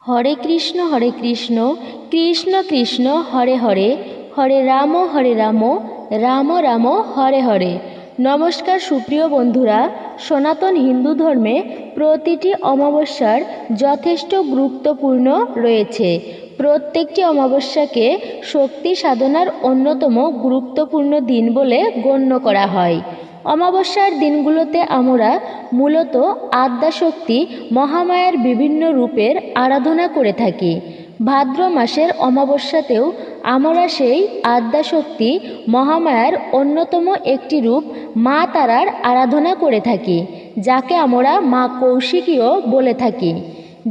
হরে কৃষ্ণ কৃষ্ণ কৃষ্ণ হরে হরে, হরে রাম রাম রাম হরে হরে। নমস্কার সুপ্রিয় বন্ধুরা, সনাতন হিন্দু ধর্মে প্রতিটি অমাবস্যার যথেষ্ট গুরুত্বপূর্ণ রয়েছে। প্রত্যেকটি অমাবস্যাকে শক্তি সাধনার অন্যতম গুরুত্বপূর্ণ দিন বলে গণ্য করা হয়। অমাবস্যার দিনগুলোতে আমরা মূলত আদ্যাশক্তি মহামায়ার বিভিন্ন রূপের আরাধনা করে থাকি। ভাদ্র মাসের অমাবস্যাতেও আমরা সেই আদ্যাশক্তি মহামায়ার অন্যতম একটি রূপ মা তারার আরাধনা করে থাকি, যাকে আমরা মা কৌশিকীও বলে থাকি।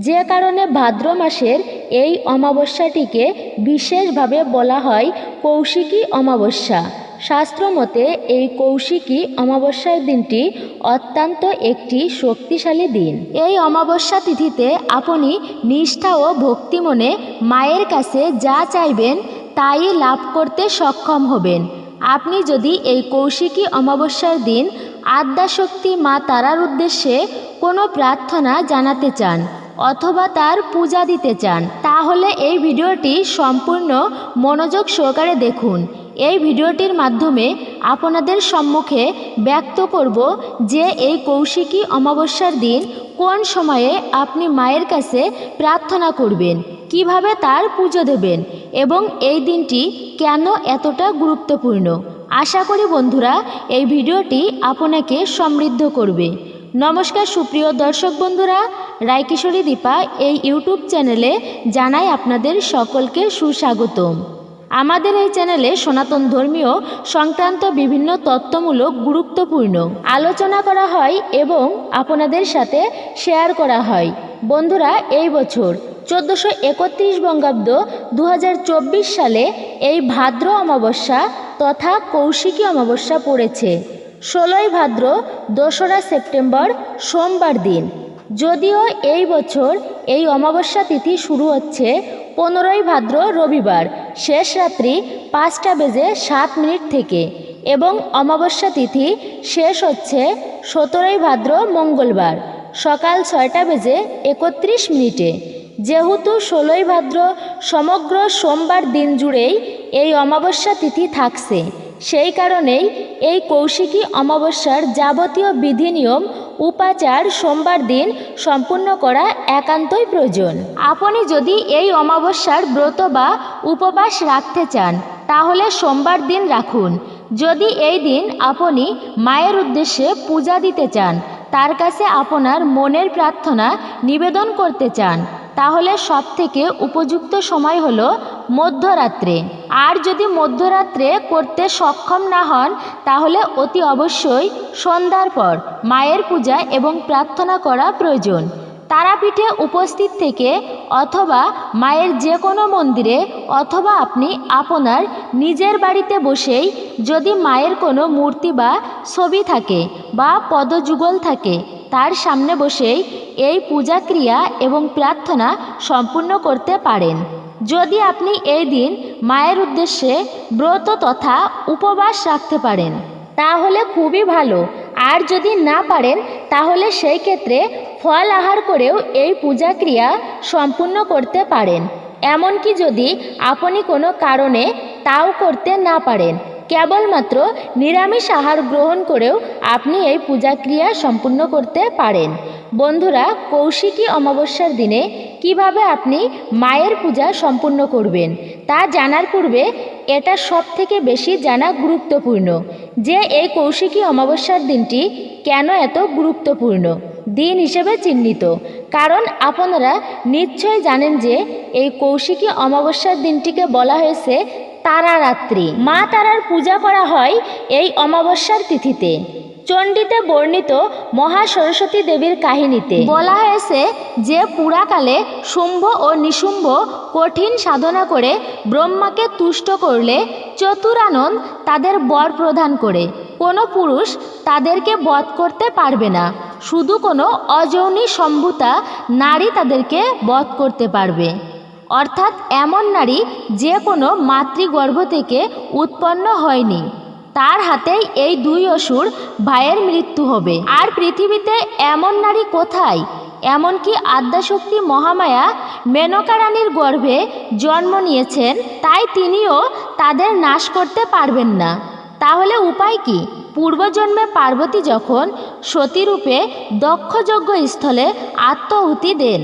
যে কারণে ভাদ্র মাসের এই অমাবস্যাটিকে বিশেষভাবে বলা হয় কৌশিকী অমাবস্যা। শাস্ত্রমতে এই কৌশিকী অমাবস্যার দিনটি অত্যন্ত একটি শক্তিশালী দিন। এই অমাবস্যা তিথিতে আপনি নিষ্ঠা ও ভক্তি মনে মায়ের কাছে যা চাইবেন তাই লাভ করতে সক্ষম হবেন। আপনি যদি এই কৌশিকী অমাবস্যার দিন আদ্যাশক্তি মা তারার উদ্দেশ্যে কোনো প্রার্থনা জানাতে চান অথবা তার পূজা দিতে চান, তাহলে এই ভিডিওটি সম্পূর্ণ মনোযোগ সহকারে দেখুন। এই ভিডিওটির মাধ্যমে আপনাদের সম্মুখে ব্যক্ত করব যে এই কৌশিকী অমাবস্যার দিন কোন সময়ে আপনি মায়ের কাছে প্রার্থনা করবেন, কিভাবে তার পুজো দেবেন এবং এই দিনটি কেন এতটা গুরুত্বপূর্ণ। আশা করি বন্ধুরা এই ভিডিওটি আপনাকে সমৃদ্ধ করবে। নমস্কার সুপ্রিয় দর্শক বন্ধুরা, রায়কিশোরী দীপা এই ইউটিউব চ্যানেলে জানাই আপনাদের সকলকে সুস্বাগতম। আমাদের এই চ্যানেলে সনাতন ধর্মীয় সংক্রান্ত বিভিন্ন তথ্যমূলক গুরুত্বপূর্ণ আলোচনা করা হয় এবং আপনাদের সাথে শেয়ার করা হয়। বন্ধুরা, এই বছর 1431 বঙ্গাব্দ 2024 সালে এই ভাদ্র অমাবস্যা তথা কৌশিকী অমাবস্যা পড়েছে 16ই ভাদ্র 2রা সেপ্টেম্বর সোমবার দিন। যদিও এই বছর এই অমাবস্যা তিথি শুরু হচ্ছে 15ই ভাদ্র রবিবার শেষ রাত্রি 5:07 থেকে এবং অমাবস্যা তিথি শেষ হচ্ছে 17ই ভাদ্র মঙ্গলবার সকাল 6:31। যেহেতু 16ই ভাদ্র সমগ্র সোমবার দিন জুড়েই এই অমাবস্যা তিথি থাকছে, সেই কারণেই এই কৌশিকী অমাবস্যার যাবতীয় বিধি নিয়ম উপাচার সোমবার দিন সম্পূর্ণ করা একান্তই প্রয়োজন। আপনি যদি এই অমাবস্যার ব্রত বা উপবাস রাখতে চান তাহলে সোমবার দিন রাখুন। যদি এই দিন আপনি মায়ের উদ্দেশ্যে পূজা দিতে চান, তার কাছে আপনার মনের প্রার্থনা নিবেদন করতে চান, তাহলে সবথেকে উপযুক্ত সময় হলো মধ্যরাত্রে। আর যদি মধ্যরাত্রে করতে সক্ষম না হন তাহলে অতি অবশ্যই সন্ধ্যার পর মায়ের পূজা এবং প্রার্থনা করা প্রয়োজন। তারাপীঠে উপস্থিত থেকে অথবা মায়ের যে কোনো মন্দিরে অথবা আপনি আপনার নিজের বাড়িতে বসেই যদি মায়ের কোনো মূর্তি বা ছবি থাকে বা পদযুগল থাকে, তার সামনে বসেই এই পূজা ক্রিয়া এবং প্রার্থনা সম্পূর্ণ করতে পারেন। যদি আপনি এই দিন মায়ের উদ্দেশ্যে ব্রত তথা উপবাস রাখতে পারেন তাহলে খুবই ভালো। আর যদি না পারেন তাহলে সেই ক্ষেত্রে ফল আহার করেও এই পূজা ক্রিয়া সম্পূর্ণ করতে পারেন। এমনকি যদি আপনি কোনো কারণে তাও করতে না পারেন, কেবলমাত্র নিরামিষ আহার গ্রহণ করেও আপনি এই পূজা ক্রিয়া সম্পূর্ণ করতে পারেন। বন্ধুরা, কৌশিকী অমাবস্যার দিনে কিভাবে আপনি মায়ের পূজা সম্পূর্ণ করবেন তা জানার পূর্বে এটা সবথেকে বেশি জানা গুরুত্বপূর্ণ যে এই কৌশিকী অমাবস্যার দিনটি কেন এত গুরুত্বপূর্ণ দিন হিসেবে চিহ্নিত। কারণ আপনারা নিশ্চয় জানেন যে এই কৌশিকী অমাবস্যার দিনটিকে বলা হয়েছে তারারাত্রি। মা তারার পূজা করা হয় এই অমাবস্যার তিথিতে। চণ্ডীতে বর্ণিত মহা সরস্বতী দেবীর কাহিনীতে বলা হয়েছে যে পুরাকালে শুম্ভ ও নিশুম্ভ কঠিন সাধনা করে ব্রহ্মাকে তুষ্ট করলে চতুরানন তাদের বর প্রদান করে কোনো পুরুষ তাদেরকে বধ করতে পারবে না, শুধু কোনো অযৌনী সম্ভূতা নারী তাদেরকে বধ করতে পারবে। অর্থাৎ এমন নারী যে কোনো মাতৃগর্ভ থেকে উৎপন্ন হয়নি। তার হাতেই এই দুই অসুর ভাইয়ের মৃত্যু হবে। আর পৃথিবীতে এমন নারী কোথায়? এমনকি আদ্যাশক্তি মহামায়া মেনকা রানীর গর্ভে জন্ম নিয়েছেন, তাই তিনিও তাদের নাশ করতে পারবেন না। তাহলে উপায় কি? পূর্বজন্মে পার্বতী যখন সতীরূপে দক্ষযজ্ঞ স্থলে আত্মাহুতি দেন,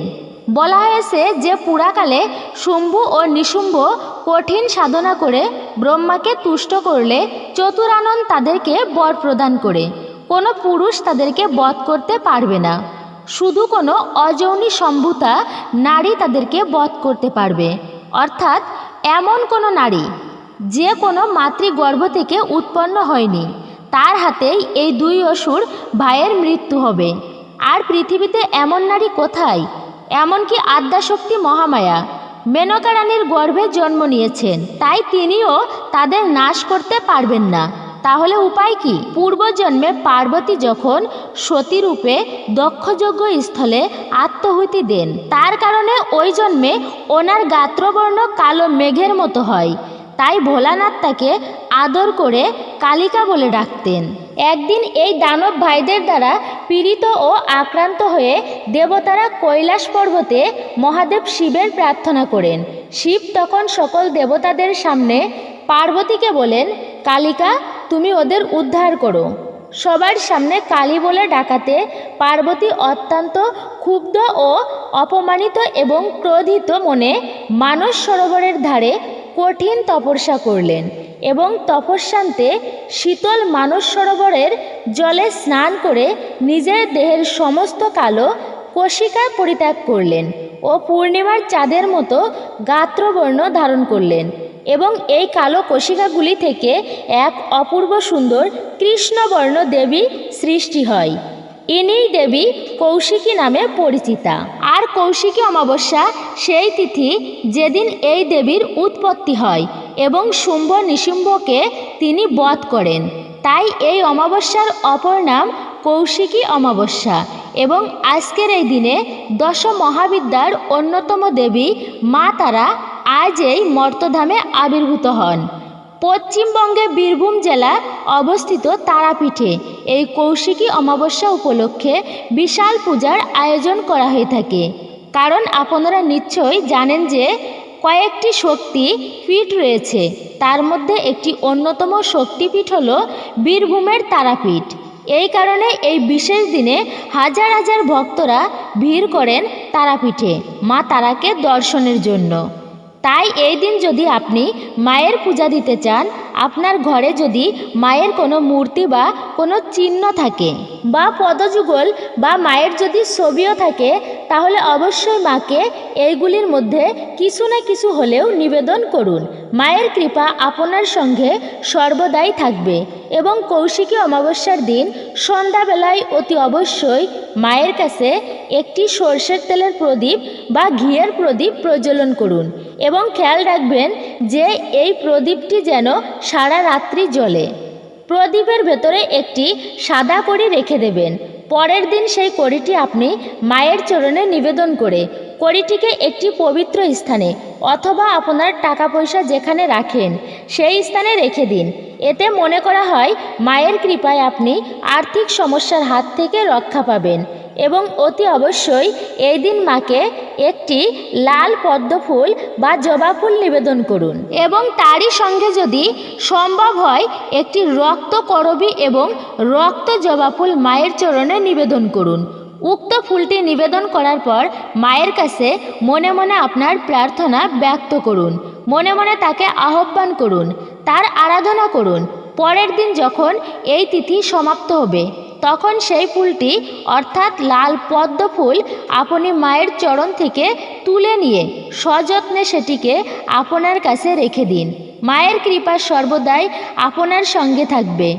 বলা হয়েছে যে পুরাকালে শুম্ভু ও নিশুম্ভ কঠিন সাধনা করে ব্রহ্মাকে তুষ্ট করলে চতুরানন তাদেরকে বর প্রদান করে কোনো পুরুষ তাদেরকে বধ করতে পারবে না। শুধু কোনো অযৌনি সম্ভূতা নারী তাদেরকে বধ করতে পারবে, অর্থাৎ এমন কোনো নারী যে কোনো মাতৃগর্ভ থেকে উৎপন্ন হয়নি, তার হাতেই এই দুই অসুর ভাইয়ের মৃত্যু হবে। আর পৃথিবীতে এমন নারী কোথায়? এমনকি আদ্যাশক্তি মহামায়া মেনকা রানীর গর্ভে জন্ম নিয়েছেন, তাই তিনিও তাদের নাশ করতে পারবেন না। তাহলে উপায় কি? পূর্বজন্মে পার্বতী যখন সতীরূপে দক্ষযজ্ঞ স্থলে আত্মাহুতি দেন, তার কারণে ওই জন্মে ওনার গাত্রবর্ণ কালো মেঘের মতো হয়, তাই ভোলানাথ তাকে আদর করে কালিকা বলে ডাকতেন। একদিন এই দানব ভাইদের দ্বারা পীড়িত ও আক্রান্ত হয়ে দেবতারা কৈলাস পর্বতে মহাদেব শিবের প্রার্থনা করেন। শিব তখন সকল দেবতাদের সামনে পার্বতীকে বলেন, কালিকা, তুমি ওদের উদ্ধার করো। সবার সামনে কালী বলে ডাকাতে পার্বতী অত্যন্ত ক্ষুব্ধ ও অপমানিত এবং ক্রোধিত মনে মানস সরোবরের ধারে কঠিন তপস্যা করলেন এবং তপস্যান্তে শীতল মানস সরোবরের জলে স্নান করে নিজের দেহের সমস্ত কালো কোশিকা পরিত্যাগ করলেন ও পূর্ণিমার চাঁদের মতো গাত্রবর্ণ ধারণ করলেন এবং এই কালো কোশিকাগুলি থেকে এক অপূর্ব সুন্দর কৃষ্ণবর্ণ দেবী সৃষ্টি হয়। ইনিই দেবী কৌশিকী নামে পরিচিতা। আর কৌশিকী অমাবস্যা সেই তিথি যেদিন এই দেবীর উৎপত্তি হয় এবং শুম্ভ নিশুম্ভকে তিনি বধ করেন, তাই এই অমাবস্যার অপর নাম কৌশিকী অমাবস্যা। এবং আজকের এই দিনে দশ মহাবিদ্যার অন্যতম দেবী মা তারা আজ এই মর্তধামে আবির্ভূত হন। পশ্চিমবঙ্গে বীরভূম জেলা অবস্থিত তারাপীঠে এই কৌশিকী অমাবস্যা উপলক্ষে বিশাল পূজার আয়োজন করা হয়ে থাকে। কারণ আপনারা নিশ্চয়ই জানেন যে কয়েকটি শক্তি পীঠ রয়েছে, তার মধ্যে একটি অন্যতম শক্তিপীঠ হল বীরভূমের তারাপীঠ। এই কারণে এই বিশেষ দিনে হাজার হাজার ভক্তরা ভিড় করেন তারাপীঠে মা তারাকে দর্শনের জন্য। তাই এই দিন যদি আপনি মায়ের পূজা দিতে চান, আপনার ঘরে যদি মায়ের কোনো মূর্তি বা কোনো চিহ্ন থাকে বা পদযুগল বা মায়ের যদি ছবিও থাকে, তাহলে অবশ্যই মাকে এইগুলির মধ্যে কিছু না কিছু হলেও নিবেদন করুন। মায়ের কৃপা আপনার সঙ্গে সর্বদাই থাকবে। এবং কৌশিকী অমাবস্যার দিন সন্ধ্যাবেলায় অতি অবশ্যই মায়ের কাছে একটি সর্ষের তেলের প্রদীপ বা ঘিয়ের প্রদীপ প্রজ্বলন করুন এবং খেয়াল রাখবেন যে এই প্রদীপটি যেন সারা রাত্রি জ্বলে। প্রদীপের ভেতরে একটি সাদা কড়ি রেখে দেবেন। পরের দিন সেই কড়িটি আপনি মায়ের চরণে নিবেদন করে কড়িটিকে একটি পবিত্র স্থানে অথবা আপনার টাকা পয়সা যেখানে রাখেন সেই স্থানে রেখে দিন। এতে মনে করা হয় মায়ের কৃপায় আপনি আর্থিক সমস্যার হাত থেকে রক্ষা পাবেন। এবং অতি অবশ্যই এই দিন মাকে একটি লাল পদ্ম ফুল বা জবা ফুল নিবেদন করুন এবং তারই সঙ্গে যদি সম্ভব হয় একটি রক্ত করবী এবং রক্ত জবা ফুল মায়ের চরণে নিবেদন করুন। উক্ত ফুলটি নিবেদন করার পর মায়ের কাছে মনে মনে আপনার প্রার্থনা ব্যক্ত করুন, মনে মনে তাকে আহ্বান করুন, তার আরাধনা করুন। পরের দিন যখন এই তিথি সমাপ্ত হবে তখন সেই ফুলটি অর্থাৎ লাল পদ্ম ফুল আপনি মায়ের চরণ থেকে তুলে নিয়ে সযত্নে সেটিকে আপনার কাছে রেখে দিন। মায়ের কৃপা সর্বদাই আপনার সঙ্গে থাকবে।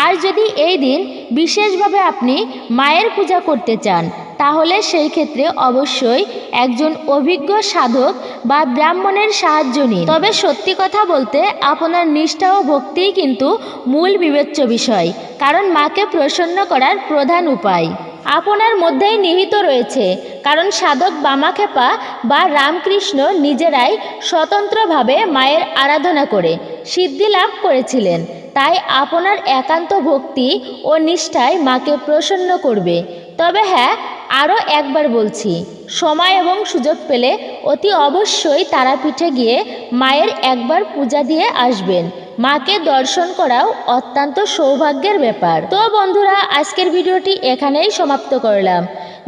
আর যদি এই দিন বিশেষভাবে আপনি মায়ের পূজা করতে চান, তাহলে সেই ক্ষেত্রে অবশ্যই একজন অভিজ্ঞ সাধক বা ব্রাহ্মণের সাহায্য নিন। তবে সত্যি কথা বলতে আপনার নিষ্ঠা ও ভক্তিই কিন্তু মূল বিবেচ্য বিষয়, কারণ মাকে প্রসন্ন করার প্রধান উপায় আপনার মধ্যেই নিহিত রয়েছে। কারণ সাধক বামাখ্যাপা বা রামকৃষ্ণ নিজেরাই স্বতন্ত্রভাবে মায়ের আরাধনা করে সিদ্ধি লাভ করেছিলেন। তাই আপনার একান্ত ভক্তি ও নিষ্ঠায় মাকে প্রসন্ন করবে। তবে হ্যাঁ, আরও একবার বলছি, সময় এবং সুযোগ পেলে অতি অবশ্যই তারাপীঠে গিয়ে মায়ের একবার পূজা দিয়ে আসবেন। মাকে দর্শন করাও অত্যন্ত সৌভাগ্যের ব্যাপার। তো বন্ধুরা, আজকের ভিডিওটি এখানেই সমাপ্ত করলাম।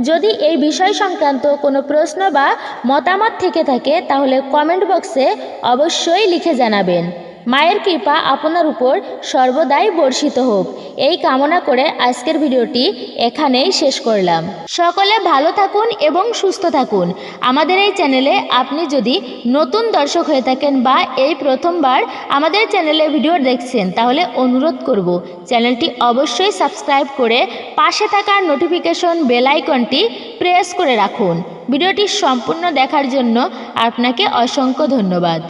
যদি এই বিষয় সংক্রান্ত কোনো প্রশ্ন বা মতামত থেকে থাকে তাহলে কমেন্ট বক্সে অবশ্যই লিখে জানাবেন। মায়ের কৃপা আপনার উপর সর্বদাই বর্ষিত হোক, এই কামনা করে আজকের ভিডিওটি এখানেই শেষ করলাম। সকলে ভালো থাকুন এবং সুস্থ থাকুন। আমাদের এই চ্যানেলে আপনি যদি নতুন দর্শক হয়ে থাকেন বা এই প্রথমবার আমাদের চ্যানেলে ভিডিও দেখছেন তাহলে অনুরোধ করব চ্যানেলটি অবশ্যই সাবস্ক্রাইব করে পাশে থাকা নোটিফিকেশন বেল আইকনটি প্রেস করে রাখুন। ভিডিওটি সম্পূর্ণ দেখার জন্য আপনাকে অসংখ্য ধন্যবাদ।